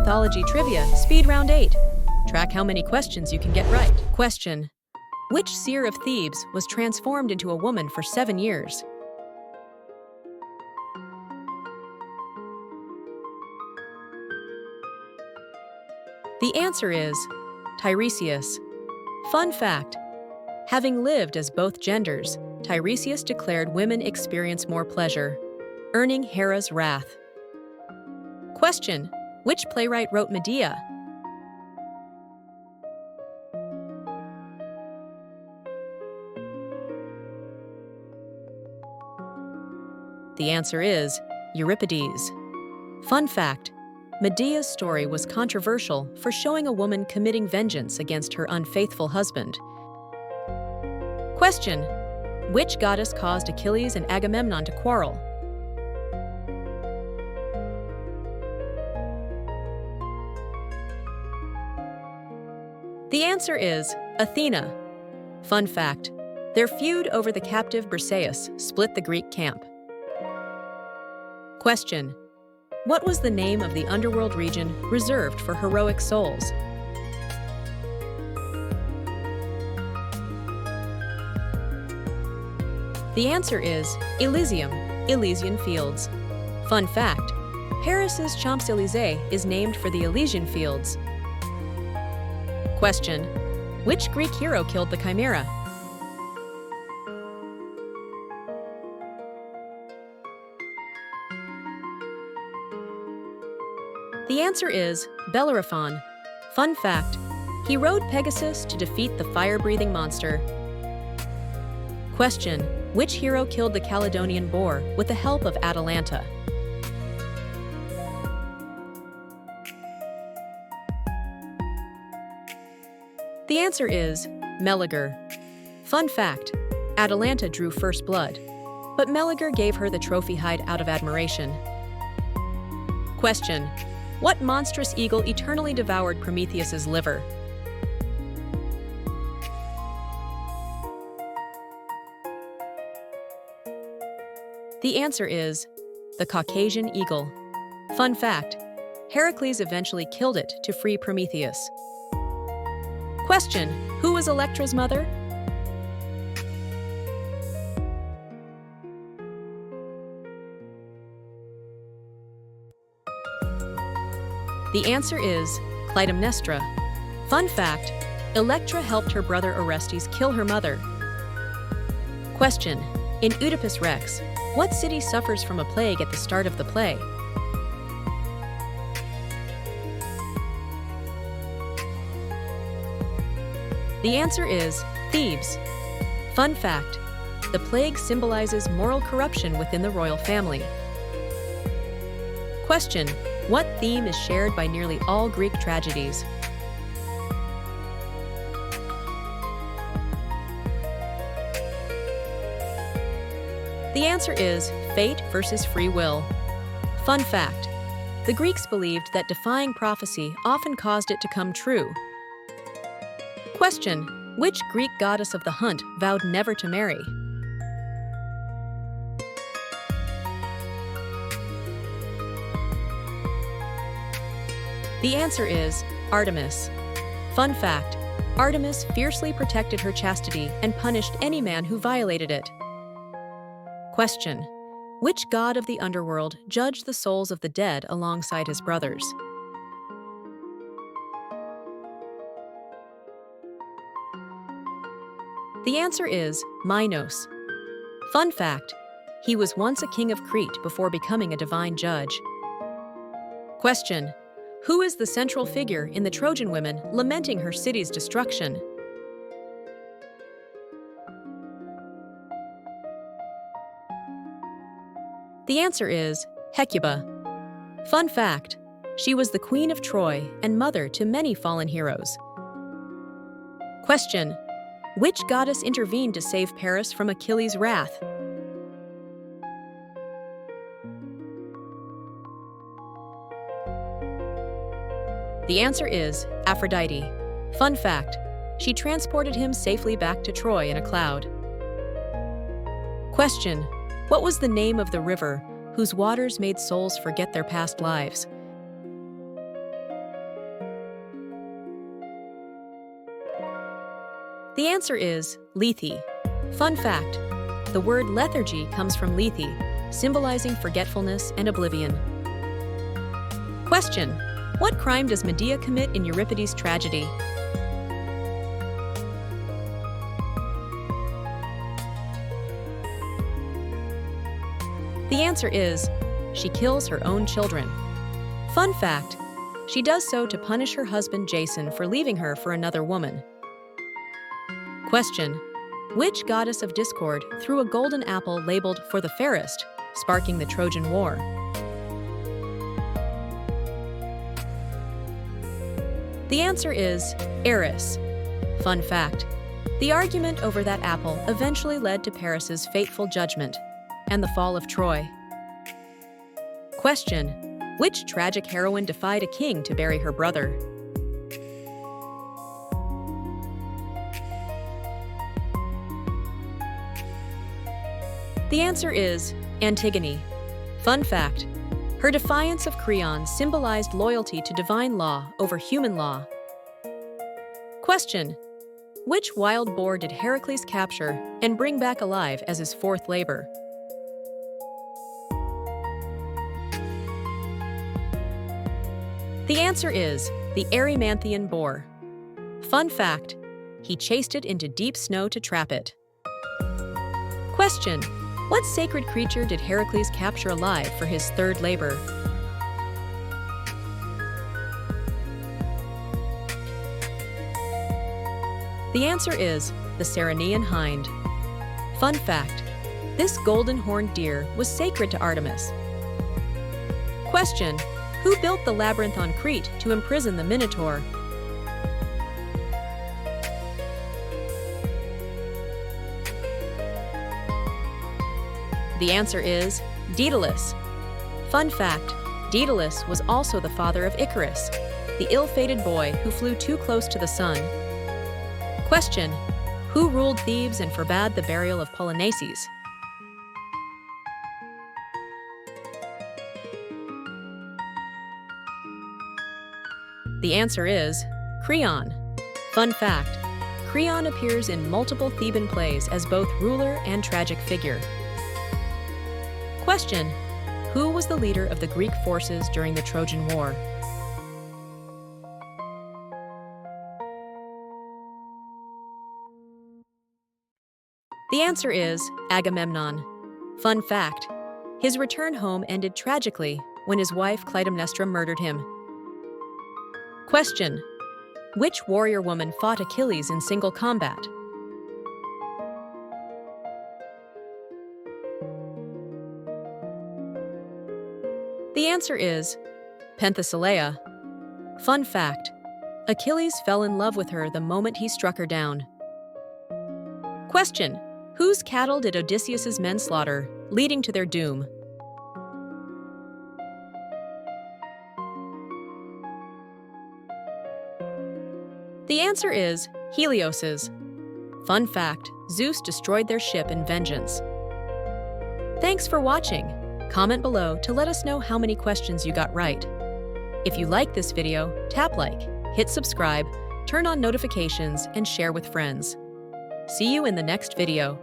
Mythology Trivia Speed Round 8. Track how many questions you can get right. Question: which seer of Thebes was transformed into a woman for 7 years? The answer is Tiresias. Fun fact: having lived as both genders, Tiresias declared women experience more pleasure, earning Hera's wrath. Question: which playwright wrote Medea? The answer is Euripides. Fun fact: Medea's story was controversial for showing a woman committing vengeance against her unfaithful husband. Question: which goddess caused Achilles and Agamemnon to quarrel? The answer is Athena. Fun fact: their feud over the captive Briseis split the Greek camp. Question: what was the name of the underworld region reserved for heroic souls? The answer is Elysium, Elysian Fields. Fun fact: Paris's Champs-Élysées is named for the Elysian Fields. Question: which Greek hero killed the Chimera? The answer is Bellerophon. Fun fact: he rode Pegasus to defeat the fire-breathing monster. Question: which hero killed the Caledonian boar with the help of Atalanta? The answer is Meleager. Fun fact: Atalanta drew first blood, but Meleager gave her the trophy hide out of admiration. Question: what monstrous eagle eternally devoured Prometheus's liver? The answer is the Caucasian eagle. Fun fact: Hercules eventually killed it to free Prometheus. Question: who was Electra's mother? The answer is Clytemnestra. Fun fact: Electra helped her brother Orestes kill her mother. Question: in Oedipus Rex, what city suffers from a plague at the start of the play? The answer is Thebes. Fun fact: the plague symbolizes moral corruption within the royal family. Question: what theme is shared by nearly all Greek tragedies? The answer is fate versus free will. Fun fact: the Greeks believed that defying prophecy often caused it to come true. Question: which Greek goddess of the hunt vowed never to marry? The answer is Artemis. Fun fact: Artemis fiercely protected her chastity and punished any man who violated it. Question: which god of the underworld judged the souls of the dead alongside his brothers? The answer is Minos. Fun fact: he was once a king of Crete before becoming a divine judge. Question: who is the central figure in the Trojan women lamenting her city's destruction? The answer is Hecuba. Fun fact: she was the queen of Troy and mother to many fallen heroes. Question: which goddess intervened to save Paris from Achilles' wrath? The answer is Aphrodite. Fun fact: she transported him safely back to Troy in a cloud. Question: what was the name of the river whose waters made souls forget their past lives? The answer is lethe. Fun fact, the word lethargy comes from lethe, symbolizing forgetfulness and oblivion. Question: what crime does Medea commit in Euripides' tragedy? The answer is, she kills her own children. Fun fact, she does so to punish her husband Jason for leaving her for another woman. Question: which goddess of discord threw a golden apple labeled "for the fairest," sparking the Trojan War? The answer is Eris. Fun fact, the argument over that apple eventually led to Paris's fateful judgment and the fall of Troy. Question: which tragic heroine defied a king to bury her brother? The answer is Antigone. Fun fact, her defiance of Creon symbolized loyalty to divine law over human law. Question: which wild boar did Hercules capture and bring back alive as his fourth labor? The answer is the Erymanthian boar. Fun fact, he chased it into deep snow to trap it. Question: what sacred creature did Hercules capture alive for his third labor? The answer is the Ceryneian hind. Fun fact, this golden horned deer was sacred to Artemis. Question: who built the labyrinth on Crete to imprison the Minotaur? The answer is Daedalus. Fun fact, Daedalus was also the father of Icarus, the ill-fated boy who flew too close to the sun. Question: who ruled Thebes and forbade the burial of Polynices? The answer is Creon. Fun fact, Creon appears in multiple Theban plays as both ruler and tragic figure. Question: who was the leader of the Greek forces during the Trojan War? The answer is Agamemnon. Fun fact, his return home ended tragically when his wife Clytemnestra murdered him. Question: which warrior woman fought Achilles in single combat? The answer is Penthesilea. Fun fact, Achilles fell in love with her the moment he struck her down. Question: whose cattle did Odysseus's men slaughter, leading to their doom? The answer is Helios's. Fun fact, Zeus destroyed their ship in vengeance. Thanks for watching. Comment below to let us know how many questions you got right. If you like this video, tap like, hit subscribe, turn on notifications, and share with friends. See you in the next video.